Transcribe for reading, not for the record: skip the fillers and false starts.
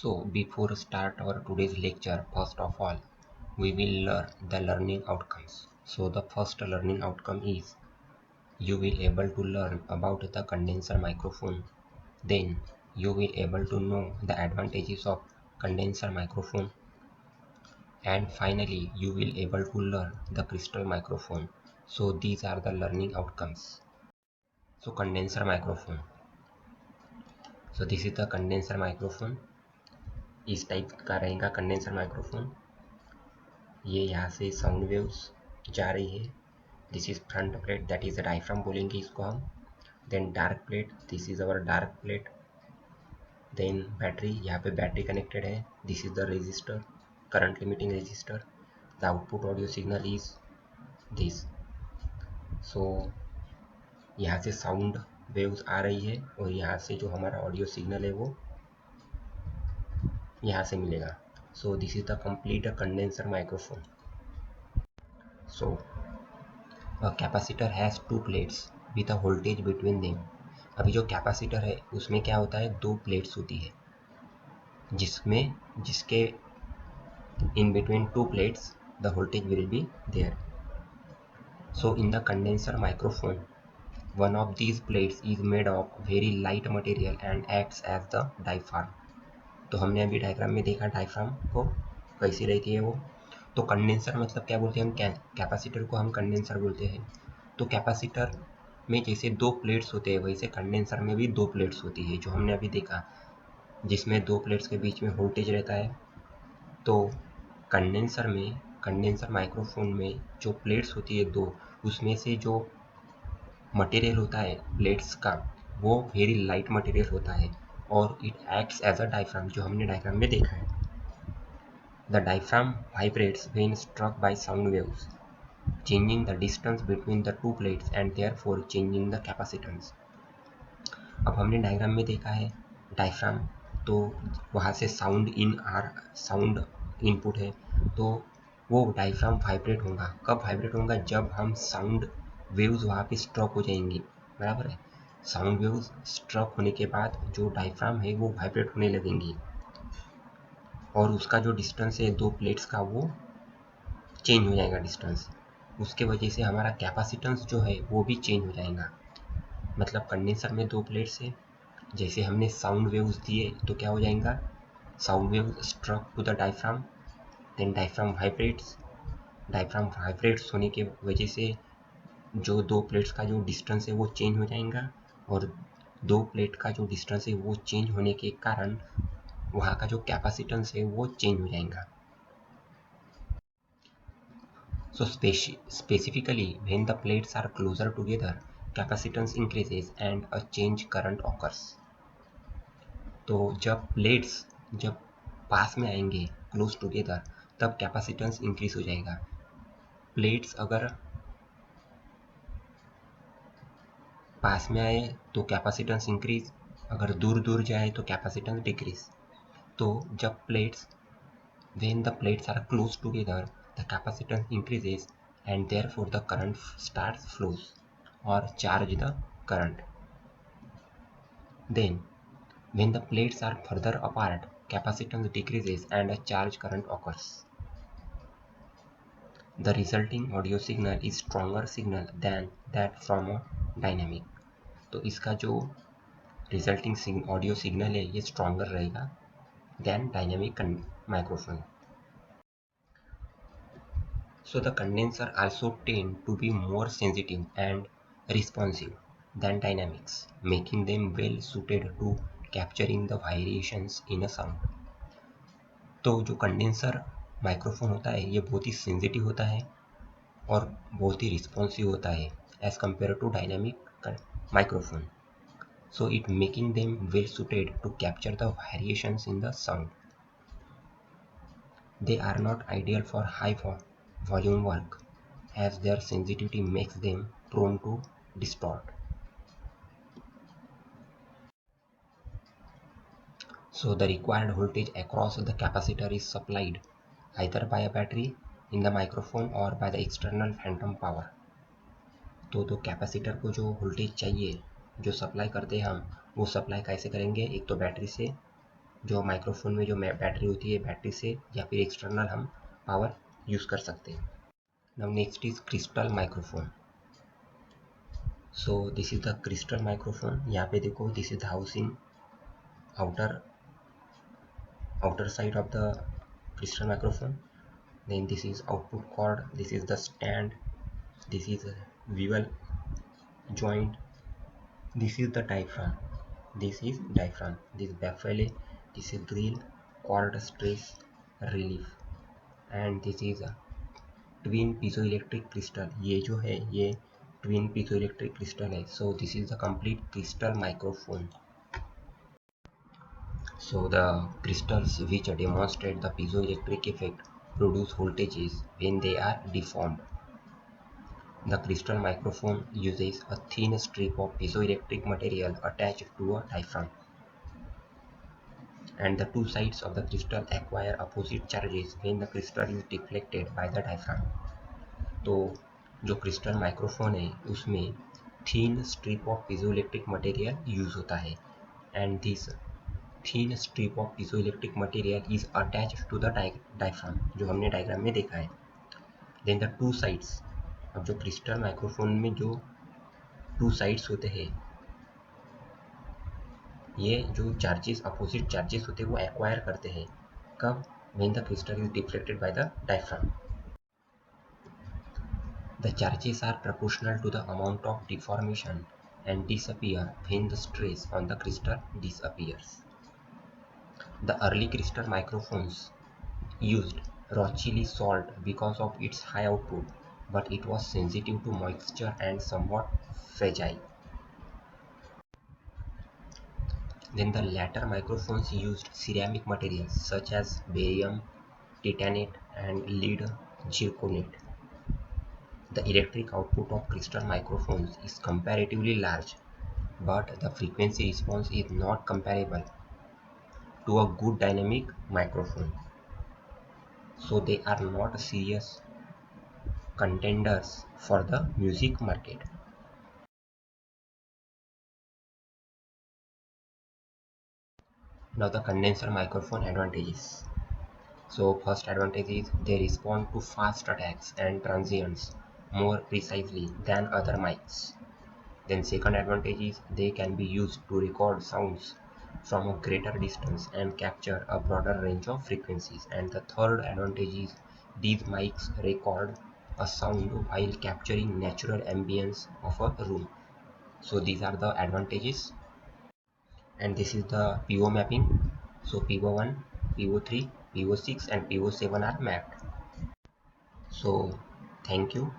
So before start our today's lecture, first of all, we will learn the learning outcomes. So the first learning outcome is you will able to learn about the condenser microphone. Then you will able to know the advantages of condenser microphone. And finally, you will able to learn the crystal microphone. So these are the learning outcomes. So condenser microphone. So this is the condenser microphone. इस type का रहेगा condenser microphone. ये यहाँ से sound waves जा रही है. This is front plate, that is diaphragm बोलेंगे इसको हम. Then dark plate, this is our dark plate. Then battery, यहाँ पे बैटरी कनेक्टेड है. This is the resistor, current limiting resistor. The output audio signal is this. So यहाँ से sound waves आ रही है और यहाँ से जो हमारा ऑडियो सिग्नल है वो यहाँ से मिलेगा. So this is the complete condenser microphone. So a capacitor has two plates with a voltage between them. अभी जो कैपेसिटर है उसमें क्या होता है, दो प्लेट्स होती है जिसके in between two plates the voltage will be there. So in the condenser microphone, one of these plates is made of very light material and acts as the diaphragm. तो हमने अभी डायग्राम में देखा diaphragm को कैसी रहती है वो. तो कंडेंसर मतलब क्या बोलते हैं हम, कैपेसिटर को हम कंडेंसर बोलते हैं. तो कैपेसिटर में जैसे दो प्लेट्स होते हैं वैसे कंडेंसर में भी दो प्लेट्स होती है जो हमने अभी देखा, जिसमें दो प्लेट्स के बीच में वोल्टेज रहता है. तो कंडेंसर माइक्रोफोन में जो प्लेट्स होती है दो, उसमें से जो मटेरियल होता है प्लेट्स का वो वेरी लाइट मटेरियल होता है और it acts as a diaphragm, जो हमने डायग्राम में देखा है. The diaphragm vibrates when struck by sound waves, changing the distance between the two plates and therefore changing the capacitance. अब हमने डायग्राम में देखा है डायफ्राम, तो वहाँ से साउंड इनपुट है, तो वो डायफ्राम वाइब्रेट होगा. कब वाइब्रेट होगा, जब हम साउंड वेव्स वहाँ पे स्ट्रोक हो जाएंगी. बराबर है. साउंड वेव्स स्ट्रोक होने के बाद जो डायफ्राम है वो वाइब्रेट होने लगेंगी और उसका जो डिस्टेंस है दो प्लेट्स का वो चेंज हो जाएगा डिस्टेंस. उसके वजह से हमारा कैपेसिटेंस जो है वो भी चेंज हो जाएगा. मतलब कंडेंसर में दो प्लेट्स है, जैसे हमने साउंड वेव्स दिए तो क्या हो जाएगा, sound wave struck to the diaphragm, then diaphragm vibrates होने की वजह से जो दो प्लेट्स का जो डिस्टेंस है वो चेंज हो जाएगा और दो प्लेट का जो डिस्टेंस है वो चेंज होने के कारण वहाँ का जो कैपेसिटेंस है वो चेंज हो जाएगा. So specifically, when the plates are closer together, capacitance increases and a change current occurs. तो जब पास में आएंगे क्लोज टुगेदर, तब कैपेसिटेंस इंक्रीज हो जाएगा. प्लेट्स अगर पास में आए तो कैपेसिटेंस इंक्रीज, अगर दूर दूर जाए तो कैपेसिटेंस डिक्रीज. तो जब when the plates are close together, the capacitance increases and therefore the current starts flows or charge the current. Then when the plates are further apart, capacitance decreases and a charge current occurs. The resulting audio signal is stronger signal than that from a dynamic. तो इसका जो resulting audio signal है ये stronger रहेगा than dynamic microphone. So the condenser also tend to be more sensitive and responsive than dynamics, making them well suited to capturing the variations in a sound. तो जो condenser microphone होता है ये बहुत ही sensitive होता है और बहुत ही रिस्पॉन्सिव होता है as compare to dynamic microphone. So it making them well suited to capture the variations in the sound. They are not ideal for high volume work as their sensitivity makes them prone to distort. So the required voltage across the capacitor is supplied either by a battery in the microphone or by the external phantom power. तो capacitor को जो voltage चाहिए जो supply करते हैं हम, वो supply कैसे करेंगे, एक तो बैटरी से जो माइक्रोफोन में जो बैटरी होती है, बैटरी से या फिर एक्सटर्नल हम पावर यूज़ कर सकते हैं। Now next is crystal microphone. So this is the crystal microphone. यहाँ पे देखो, this is the housing outer outer side of the crystal microphone. Then this is output cord, this is the stand, this is a bevel joint, this is the diaphragm, this baffle, this is grill, cord stress relief, and this is a twin piezoelectric crystal. ये जो है ये twin piezoelectric crystal है. So this is the complete crystal microphone. So the crystals which demonstrate the piezoelectric effect produce voltages when they are deformed. The crystal microphone uses a thin strip of piezoelectric material attached to a diaphragm, and the two sides of the crystal acquire opposite charges when the crystal is deflected by the diaphragm. तो जो crystal microphone है उसमें thin strip of piezoelectric material use होता है, and this thin strip of piezoelectric material is attached to the diaphragm, जो हमने diagram में देखा है. Then the two sides, अब जो क्रिस्टल माइक्रोफोन में जो टू साइड्स होते हैं, ये जो चार्जेस, अपोजिट चार्जेस होते हैं वो एक्वायर करते हैं कब? when the crystal is deflected by the diaphragm. The charges are proportional to the amount of deformation and disappear when the stress on the crystal disappears. The early crystal microphones used raw chili salt because of its high output, but it was sensitive to moisture and somewhat fragile. Then the later microphones used ceramic materials such as barium, titanate, and lead zirconate. The electric output of crystal microphones is comparatively large, but the frequency response is not comparable to a good dynamic microphone. So they are not serious contenders for the music market. Now the condenser microphone advantages. So first advantage is they respond to fast attacks and transients more precisely than other mics. Then second advantage is they can be used to record sounds from a greater distance and capture a broader range of frequencies. And the third advantage is these mics record a sound while capturing natural ambience of a room. So these are the advantages, and this is the PO mapping. So PO1, PO3, PO6 and PO7 are mapped. So thank you.